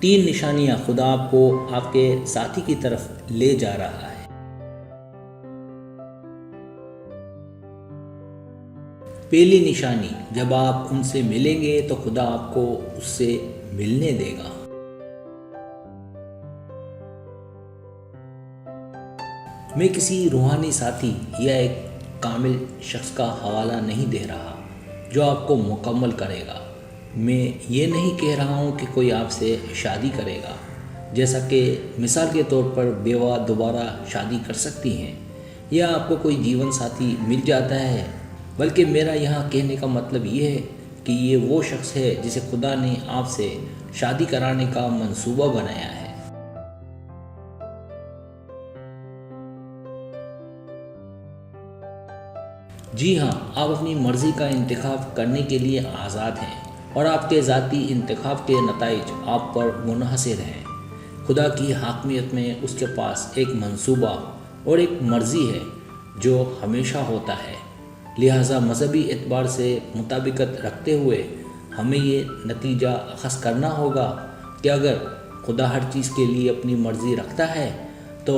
3 نشانیاں خدا آپ کو آپ کے ساتھی کی طرف لے جا رہا ہے۔ پہلی نشانی، جب آپ ان سے ملیں گے تو خدا آپ کو اس سے ملنے دے گا۔ میں کسی روحانی ساتھی یا ایک کامل شخص کا حوالہ نہیں دے رہا جو آپ کو مکمل کرے گا۔ میں یہ نہیں کہہ رہا ہوں کہ کوئی آپ سے شادی کرے گا، جیسا کہ مثال کے طور پر بیوہ دوبارہ شادی کر سکتی ہیں، یا آپ کو کوئی جیون ساتھی مل جاتا ہے، بلکہ میرا یہاں کہنے کا مطلب یہ ہے کہ یہ وہ شخص ہے جسے خدا نے آپ سے شادی کرانے کا منصوبہ بنایا ہے۔ جی ہاں، آپ اپنی مرضی کا انتخاب کرنے کے لیے آزاد ہیں، اور آپ کے ذاتی انتخاب کے نتائج آپ پر منحصر ہیں۔ خدا کی حاکمیت میں اس کے پاس ایک منصوبہ اور ایک مرضی ہے جو ہمیشہ ہوتا ہے، لہٰذا مذہبی اعتبار سے مطابقت رکھتے ہوئے ہمیں یہ نتیجہ اخذ کرنا ہوگا کہ اگر خدا ہر چیز کے لیے اپنی مرضی رکھتا ہے تو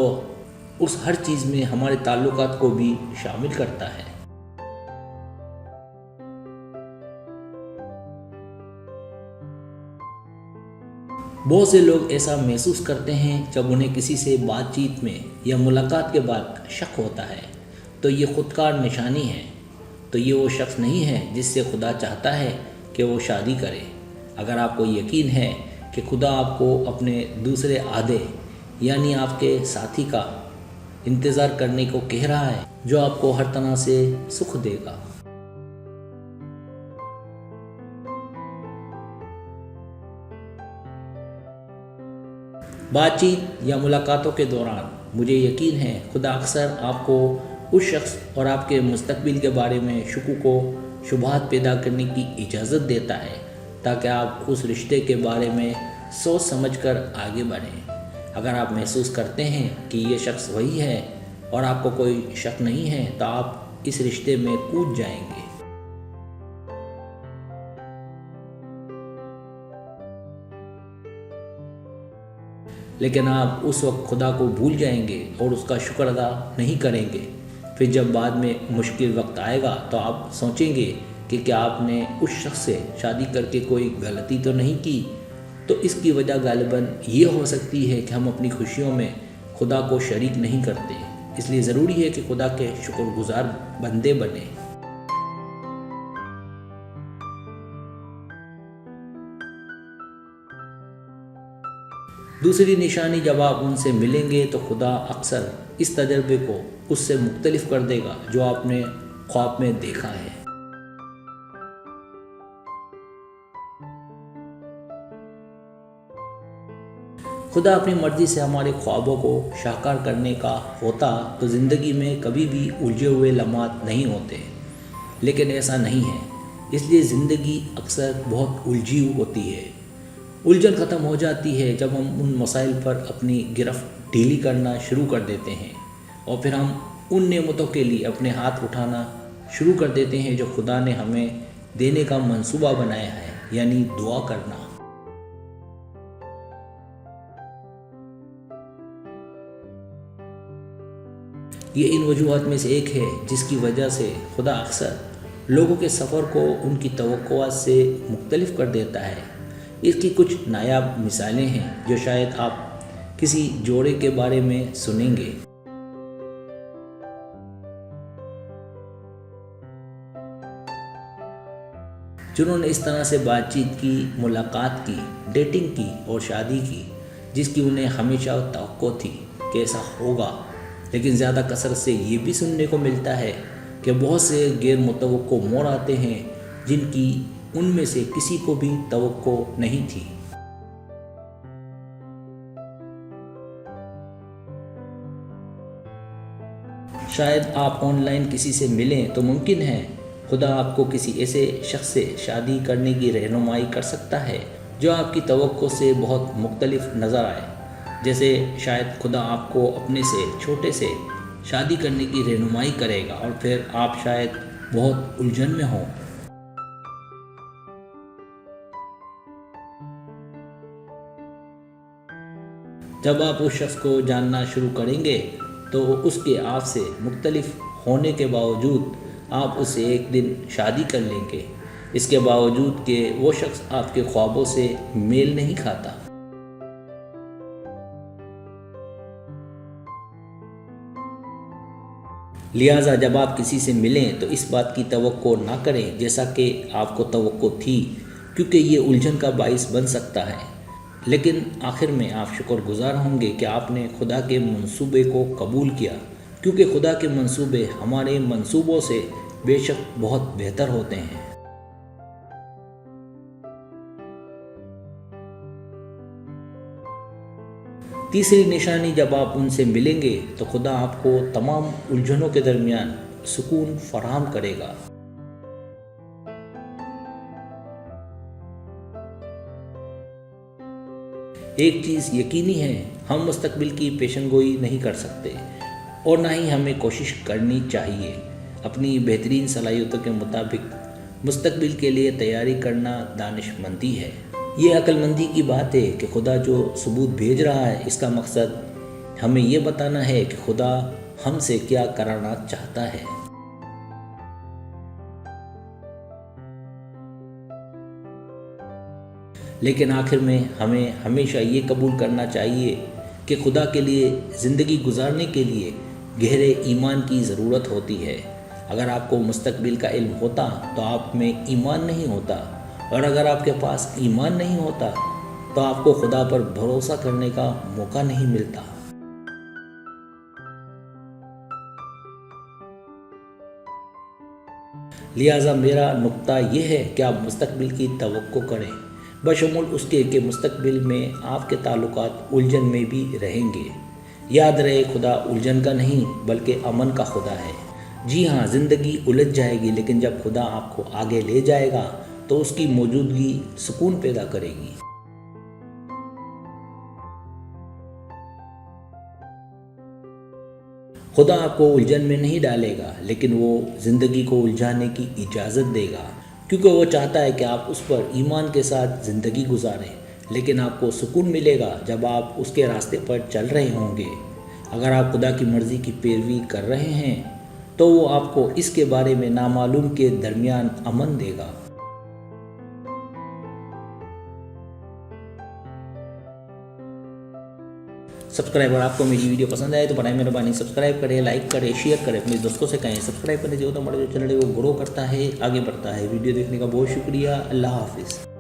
اس ہر چیز میں ہمارے تعلقات کو بھی شامل کرتا ہے۔ بہت سے لوگ ایسا محسوس کرتے ہیں جب انہیں کسی سے بات چیت میں یا ملاقات کے بعد شک ہوتا ہے تو یہ خودکار نشانی ہے، تو یہ وہ شخص نہیں ہے جس سے خدا چاہتا ہے کہ وہ شادی کرے۔ اگر آپ کو یقین ہے کہ خدا آپ کو اپنے دوسرے آدھے یعنی آپ کے ساتھی کا انتظار کرنے کو کہہ رہا ہے جو آپ کو ہر طرح سے سکھ دے گا۔ بات چیت یا ملاقاتوں کے دوران مجھے یقین ہے خدا اکثر آپ کو اس شخص اور آپ کے مستقبل کے بارے میں شکوک و شبہات پیدا کرنے کی اجازت دیتا ہے تاکہ آپ اس رشتے کے بارے میں سوچ سمجھ کر آگے بڑھیں۔ اگر آپ محسوس کرتے ہیں کہ یہ شخص وہی ہے اور آپ کو کوئی شک نہیں ہے تو آپ اس رشتے میں کود جائیں گے۔ لیکن آپ اس وقت خدا کو بھول جائیں گے اور اس کا شکر ادا نہیں کریں گے۔ پھر جب بعد میں مشکل وقت آئے گا تو آپ سوچیں گے کہ کیا آپ نے اس شخص سے شادی کر کے کوئی غلطی تو نہیں کی۔ تو اس کی وجہ غالباً یہ ہو سکتی ہے کہ ہم اپنی خوشیوں میں خدا کو شریک نہیں کرتے، اس لیے ضروری ہے کہ خدا کے شکر گزار بندے بنیں۔ دوسری نشانی، جب آپ ان سے ملیں گے تو خدا اکثر اس تجربے کو اس سے مختلف کر دے گا جو آپ نے خواب میں دیکھا ہے۔ خدا اپنی مرضی سے ہمارے خوابوں کو ساکار کرنے کا ہوتا تو زندگی میں کبھی بھی الجھے ہوئے لمحات نہیں ہوتے، لیکن ایسا نہیں ہے، اس لیے زندگی اکثر بہت الجھی ہوتی ہے۔ الجھن ختم ہو جاتی ہے جب ہم ان مسائل پر اپنی گرفت ڈھیلی کرنا شروع کر دیتے ہیں، اور پھر ہم ان نعمتوں کے لیے اپنے ہاتھ اٹھانا شروع کر دیتے ہیں جو خدا نے ہمیں دینے کا منصوبہ بنایا ہے، یعنی دعا کرنا۔ یہ ان وجوہات میں سے ایک ہے جس کی وجہ سے خدا اکثر لوگوں کے سفر کو ان کی توقعات سے مختلف کر دیتا ہے۔ اس کی کچھ نایاب مثالیں ہیں جو شاید آپ کسی جوڑے کے بارے میں سنیں گے جنہوں نے اس طرح سے بات چیت کی، ملاقات کی، ڈیٹنگ کی اور شادی کی جس کی انہیں ہمیشہ توقع تھی کہ ایسا ہوگا، لیکن زیادہ کثرت سے یہ بھی سننے کو ملتا ہے کہ بہت سے غیر متوقع موڑ آتے ہیں جن کی ان میں سے کسی کو بھی توقع نہیں تھی۔ شاید آپ آن لائن کسی سے ملیں تو ممکن ہے خدا آپ کو کسی ایسے شخص سے شادی کرنے کی رہنمائی کر سکتا ہے جو آپ کی توقع سے بہت مختلف نظر آئے، جیسے شاید خدا آپ کو اپنے سے چھوٹے سے شادی کرنے کی رہنمائی کرے گا اور پھر آپ شاید بہت الجھن میں ہوں۔ جب آپ اس شخص کو جاننا شروع کریں گے تو اس کے آپ سے مختلف ہونے کے باوجود آپ اس سے ایک دن شادی کر لیں گے، اس کے باوجود کہ وہ شخص آپ کے خوابوں سے میل نہیں کھاتا۔ لہٰذا جب آپ کسی سے ملیں تو اس بات کی توقع نہ کریں جیسا کہ آپ کو توقع تھی، کیونکہ یہ الجھن کا باعث بن سکتا ہے۔ لیکن آخر میں آپ شکر گزار ہوں گے کہ آپ نے خدا کے منصوبے کو قبول کیا، کیونکہ خدا کے منصوبے ہمارے منصوبوں سے بے شک بہت بہتر ہوتے ہیں۔ تیسری نشانی، جب آپ ان سے ملیں گے تو خدا آپ کو تمام الجھنوں کے درمیان سکون فراہم کرے گا۔ ایک چیز یقینی ہے، ہم مستقبل کی پیشن گوئی نہیں کر سکتے اور نہ ہی ہمیں کوشش کرنی چاہیے۔ اپنی بہترین صلاحیتوں کے مطابق مستقبل کے لیے تیاری کرنا دانش مندی ہے۔ یہ عقل مندی کی بات ہے کہ خدا جو ثبوت بھیج رہا ہے اس کا مقصد ہمیں یہ بتانا ہے کہ خدا ہم سے کیا کرانا چاہتا ہے۔ لیکن آخر میں ہمیں ہمیشہ یہ قبول کرنا چاہیے کہ خدا کے لیے زندگی گزارنے کے لیے گہرے ایمان کی ضرورت ہوتی ہے۔ اگر آپ کو مستقبل کا علم ہوتا تو آپ میں ایمان نہیں ہوتا، اور اگر آپ کے پاس ایمان نہیں ہوتا تو آپ کو خدا پر بھروسہ کرنے کا موقع نہیں ملتا۔ لہٰذا میرا نقطہ یہ ہے کہ آپ مستقبل کی توقع کریں، بشمول اس کے کہ مستقبل میں آپ کے تعلقات الجھن میں بھی رہیں گے۔ یاد رہے، خدا الجھن کا نہیں بلکہ امن کا خدا ہے۔ جی ہاں، زندگی الجھ جائے گی، لیکن جب خدا آپ کو آگے لے جائے گا تو اس کی موجودگی سکون پیدا کرے گی۔ خدا آپ کو الجھن میں نہیں ڈالے گا، لیکن وہ زندگی کو الجھانے کی اجازت دے گا، کیونکہ وہ چاہتا ہے کہ آپ اس پر ایمان کے ساتھ زندگی گزاریں۔ لیکن آپ کو سکون ملے گا جب آپ اس کے راستے پر چل رہے ہوں گے۔ اگر آپ خدا کی مرضی کی پیروی کر رہے ہیں تو وہ آپ کو اس کے بارے میں نامعلوم کے درمیان امن دے گا۔ سبسکرائبر، آپ کو میری ویڈیو پسند آئے تو برائے مہربانی سبسکرائب کریں، لائک کریں، شیئر کریں، اپنے دوستوں سے کہیں سبسکرائب کرنے سے ہمارا جو چینل ہے وہ گرو کرتا ہے، آگے بڑھتا ہے۔ ویڈیو دیکھنے کا بہت شکریہ۔ اللہ حافظ۔